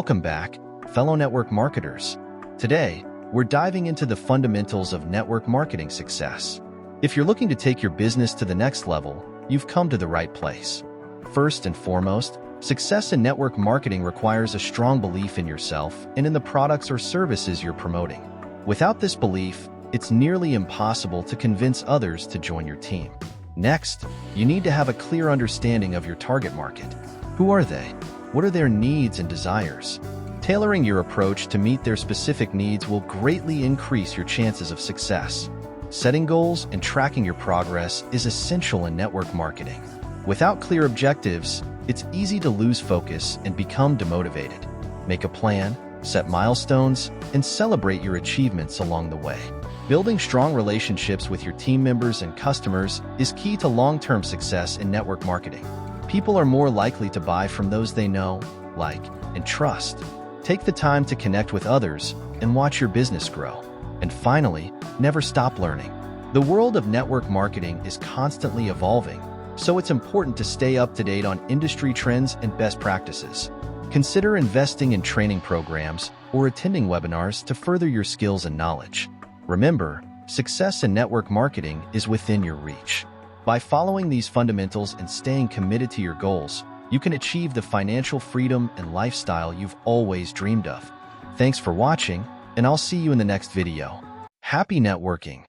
Welcome back, fellow network marketers. Today, we're diving into the fundamentals of network marketing success. If you're looking to take your business to the next level, you've come to the right place. First and foremost, success in network marketing requires a strong belief in yourself and in the products or services you're promoting. Without this belief, it's nearly impossible to convince others to join your team. Next, you need to have a clear understanding of your target market. Who are they? What are their needs and desires? Tailoring your approach to meet their specific needs will greatly increase your chances of success. Setting goals and tracking your progress is essential in network marketing. Without clear objectives, it's easy to lose focus and become demotivated. Make a plan, set milestones, and celebrate your achievements along the way. Building strong relationships with your team members and customers is key to long-term success in network marketing. People are more likely to buy from those they know, like, and trust. Take the time to connect with others and watch your business grow. And finally, never stop learning. The world of network marketing is constantly evolving, so it's important to stay up to date on industry trends and best practices. Consider investing in training programs or attending webinars to further your skills and knowledge. Remember, success in network marketing is within your reach. By following these fundamentals and staying committed to your goals, you can achieve the financial freedom and lifestyle you've always dreamed of. Thanks for watching, and I'll see you in the next video. Happy networking!